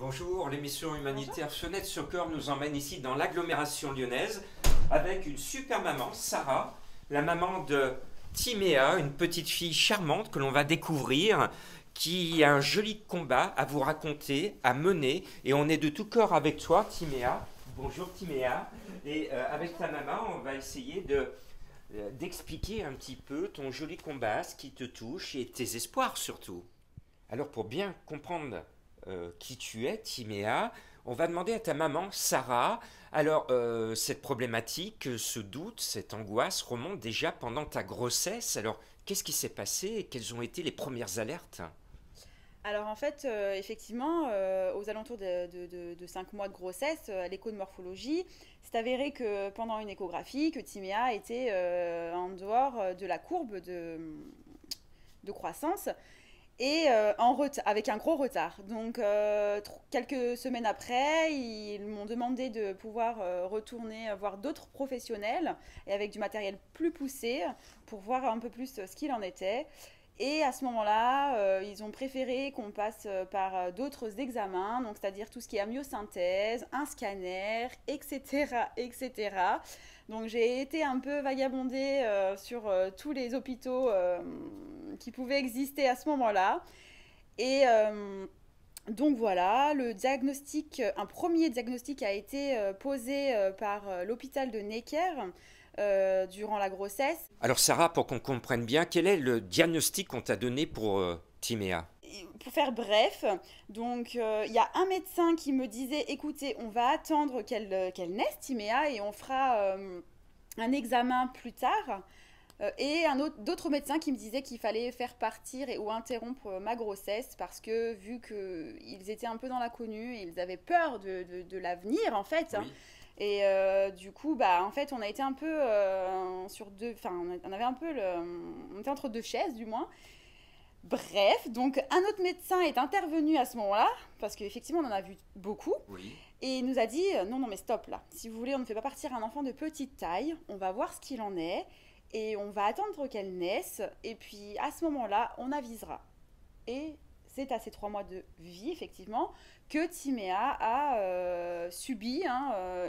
Bonjour, l'émission humanitaire Fenêtre sur Cœur nous emmène ici dans l'agglomération lyonnaise avec une super maman, Sarah, la maman de Timéa, une petite fille charmante que l'on va découvrir, qui a un joli combat à vous raconter, à mener, et on est de tout cœur avec toi, Timéa. Bonjour Timéa, et avec ta maman, on va essayer d'expliquer un petit peu ton joli combat, ce qui te touche et tes espoirs surtout. Alors pour bien comprendre qui tu es, Timéa, on va demander à ta maman, Sarah. Alors, cette problématique, ce doute, cette angoisse remonte déjà pendant ta grossesse. Alors, qu'est-ce qui s'est passé et quelles ont été les premières alertes? Alors en fait, effectivement, aux alentours de 5 mois de grossesse, à l'écho de morphologie, c'est avéré que pendant une échographie, que Timéa était en dehors de la courbe de croissance et avec un gros retard. Donc quelques semaines après, ils m'ont demandé de pouvoir retourner voir d'autres professionnels et avec du matériel plus poussé pour voir un peu plus ce qu'il en était. Et à ce moment-là, ils ont préféré qu'on passe par d'autres examens, donc c'est-à-dire tout ce qui est amyosynthèse, un scanner, etc., etc. Donc j'ai été un peu vagabondée sur tous les hôpitaux qui pouvaient exister à ce moment-là. Et donc voilà, un premier diagnostic a été posé par l'hôpital de Necker durant la grossesse. Alors Sarah, pour qu'on comprenne bien, quel est le diagnostic qu'on t'a donné pour Timéa? Pour faire bref, donc il y a un médecin qui me disait écoutez, on va attendre qu'elle naisse, Timéa, et on fera un examen plus tard. Et d'autres médecins qui me disaient qu'il fallait faire partir ou interrompre ma grossesse parce que vu qu'ils étaient un peu dans l'inconnu, ils avaient peur de l'avenir en fait. Oui. Et du coup, bah, en fait, on a été un peu sur deux. Enfin, on avait un peu on était entre deux chaises, du moins. Bref, donc un autre médecin est intervenu à ce moment-là, parce qu'effectivement, on en a vu beaucoup. Oui. Et il nous a dit non, non, mais stop là. Si vous voulez, on ne fait pas partir un enfant de petite taille. On va voir ce qu'il en est. Et on va attendre qu'elle naisse. Et puis, à ce moment-là, on avisera. Et c'est à ces 3 mois de vie, effectivement, que Timéa a subi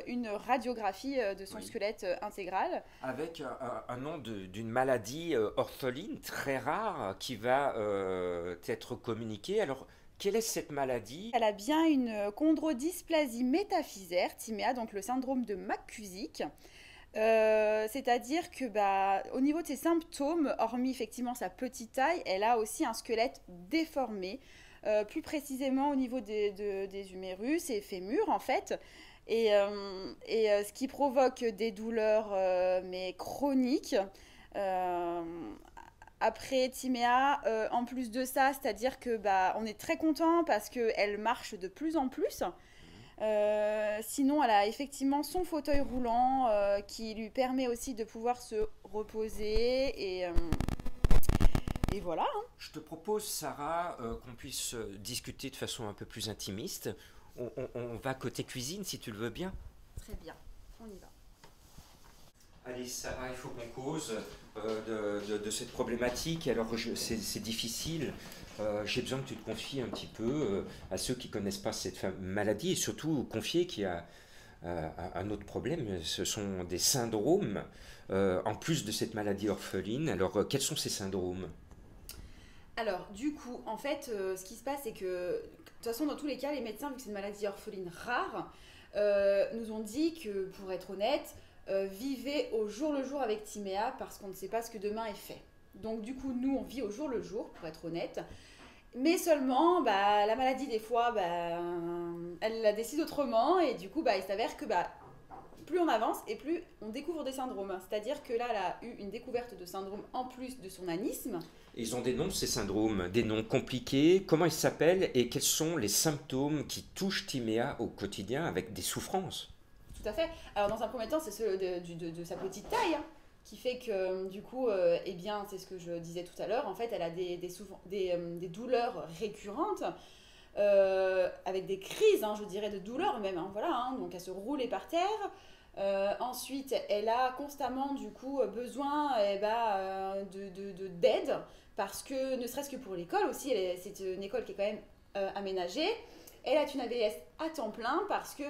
une radiographie de son Oui. squelette intégral. Avec un nom d'une maladie orpheline très rare qui va être communiquée. Alors, quelle est cette maladie? Elle a bien une chondrodysplasie métaphysaire, Timéa, donc le syndrome de McCusick. C'est-à-dire que au niveau de ses symptômes, hormis effectivement sa petite taille, elle a aussi un squelette déformé, plus précisément au niveau des humérus et fémurs en fait. Ce qui provoque des douleurs mais chroniques. Euh, Après Timéa, en plus de ça, c'est-à-dire que on est très content parce qu'elle marche de plus en plus. Sinon, elle a effectivement son fauteuil roulant qui lui permet aussi de pouvoir se reposer et voilà. Hein. Je te propose, Sarah, qu'on puisse discuter de façon un peu plus intimiste. On va côté cuisine, si tu le veux bien. Très bien, on y va. Allez, Sarah, il faut qu'on cause de cette problématique. Alors, c'est difficile. J'ai besoin que tu te confies un petit peu à ceux qui ne connaissent pas cette maladie et surtout confier qu'il y a un autre problème. Ce sont des syndromes en plus de cette maladie orpheline. Alors, quels sont ces syndromes? Alors, du coup, en fait, ce qui se passe, c'est que, de toute façon, dans tous les cas, les médecins, vu que c'est une maladie orpheline rare, nous ont dit que, pour être honnête, vivez au jour le jour avec Timéa parce qu'on ne sait pas ce que demain est fait. Donc, du coup, nous, on vit au jour le jour, pour être honnête. Mais seulement, la maladie, des fois, elle la décide autrement. Et du coup, il s'avère que plus on avance et plus on découvre des syndromes. C'est-à-dire que là, elle a eu une découverte de syndrome en plus de son anisme. Ils ont des noms, ces syndromes, des noms compliqués. Comment ils s'appellent et quels sont les symptômes qui touchent Timéa au quotidien avec des souffrances? Tout à fait. Alors, dans un premier temps, c'est ceux de sa petite taille, hein, qui fait que, du coup, eh bien, c'est ce que je disais tout à l'heure. En fait, elle a des douleurs récurrentes, avec des crises, hein, je dirais, de douleur même. Hein, voilà, hein, donc, elle se roulait par terre. Ensuite, elle a constamment, du coup, besoin d'aide, parce que, ne serait-ce que pour l'école aussi, c'est une école qui est quand même aménagée. Elle est une AVS à temps plein parce que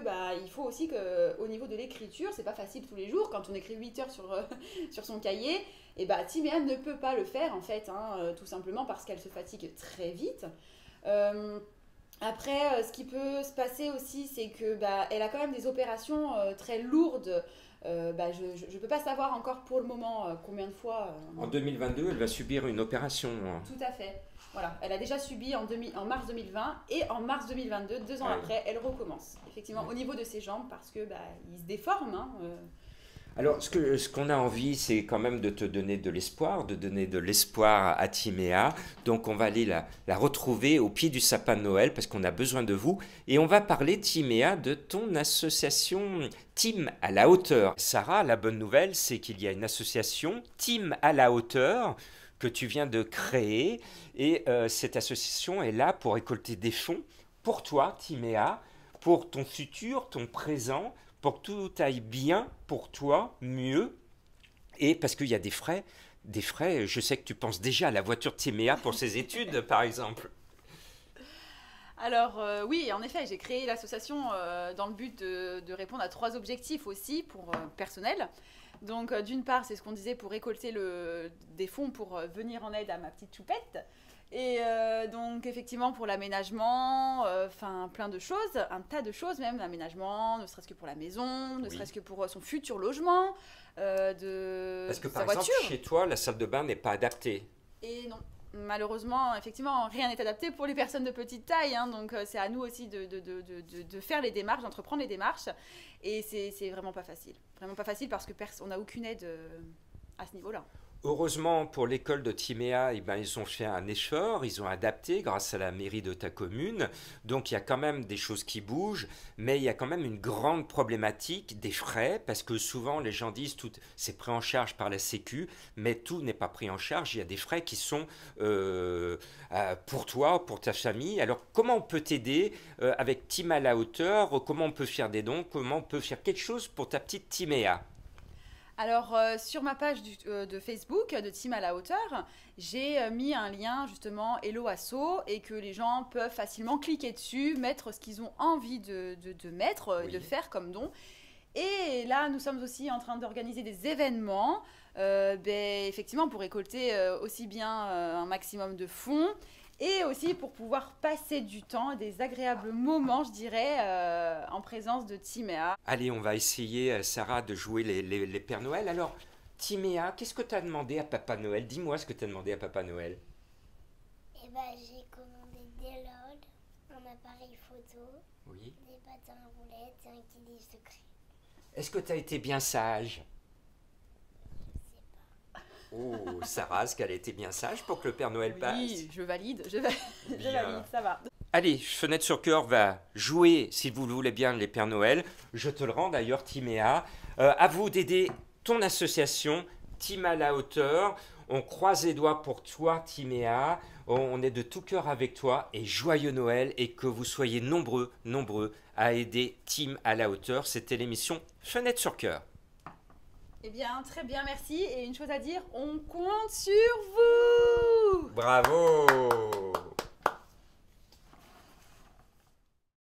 il faut aussi qu'au niveau de l'écriture, c'est pas facile tous les jours. Quand on écrit 8 heures sur son cahier, et Timéa ne peut pas le faire en fait, tout simplement parce qu'elle se fatigue très vite. Après, ce qui peut se passer aussi, c'est que elle a quand même des opérations très lourdes. Je ne peux pas savoir encore pour le moment combien de fois. En 2022, elle va subir une opération. Tout à fait. Voilà, elle a déjà subi en mars 2020 et en mars 2022, 2 ans après, elle recommence. Effectivement, au niveau de ses jambes, parce que il se déforme. Alors, ce qu'on a envie, c'est quand même de te donner de l'espoir à Timéa. Donc, on va aller la retrouver au pied du sapin de Noël parce qu'on a besoin de vous. Et on va parler, Timéa, de ton association Team à la hauteur. Sarah, la bonne nouvelle, c'est qu'il y a une association Team à la hauteur que tu viens de créer. Et cette association est là pour récolter des fonds pour toi, Timéa, pour ton futur, ton présent, pour que tout aille bien pour toi, mieux, et parce qu'il y a des frais, je sais que tu penses déjà à la voiture de Timéa pour ses études, par exemple. Alors oui, en effet, j'ai créé l'association dans le but de répondre à 3 objectifs aussi pour personnel. Donc d'une part, c'est ce qu'on disait pour récolter des fonds pour venir en aide à ma petite choupette. Et donc effectivement pour l'aménagement, plein de choses, un tas de choses même, l'aménagement, ne serait-ce que pour la maison, ne serait-ce que pour son futur logement, Parce que sa par voiture. exemple, chez toi, la salle de bain n'est pas adaptée. Et non, malheureusement, effectivement, rien n'est adapté pour les personnes de petite taille, donc c'est à nous aussi de faire les démarches, d'entreprendre les démarches, et c'est vraiment pas facile parce que on n'a aucune aide à ce niveau-là. Heureusement pour l'école de Timéa, ils ont fait un effort, ils ont adapté grâce à la mairie de ta commune. Donc il y a quand même des choses qui bougent, mais il y a quand même une grande problématique des frais, parce que souvent les gens disent tout c'est pris en charge par la Sécu, mais tout n'est pas pris en charge. Il y a des frais qui sont pour toi, pour ta famille. Alors comment on peut t'aider avec Team à la hauteur? Comment on peut faire des dons? Comment on peut faire quelque chose pour ta petite Timéa? Alors, sur ma page de Facebook de Team à la hauteur, j'ai mis un lien justement Hello Asso et que les gens peuvent facilement cliquer dessus, mettre ce qu'ils ont envie de mettre, de faire comme don. Et là, nous sommes aussi en train d'organiser des événements, effectivement pour récolter aussi bien un maximum de fonds et aussi pour pouvoir passer du temps, des agréables moments, je dirais, en présence de Timéa. Allez, on va essayer, Sarah, de jouer les Pères Noël. Alors, Timéa, qu'est-ce que tu as demandé à Papa Noël? Dis-moi ce que tu as demandé à Papa Noël. J'ai commandé des LOL, un appareil photo, Oui. des patins à roulettes et un guide secret. Est-ce que tu as été bien sage? Oh, Sarah, est-ce qu'elle a été bien sage pour que le Père Noël passe? Oui, je valide, je valide, ça va. Allez, Fenêtre sur Cœur va jouer, si vous le voulez bien, les Pères Noël. Je te le rends d'ailleurs, Timéa. À vous d'aider ton association, Team à la hauteur. On croise les doigts pour toi, Timéa. On est de tout cœur avec toi et joyeux Noël et que vous soyez nombreux à aider Team à la hauteur. C'était l'émission Fenêtre sur Cœur. Eh bien, très bien, merci. Et une chose à dire, on compte sur vous! Bravo!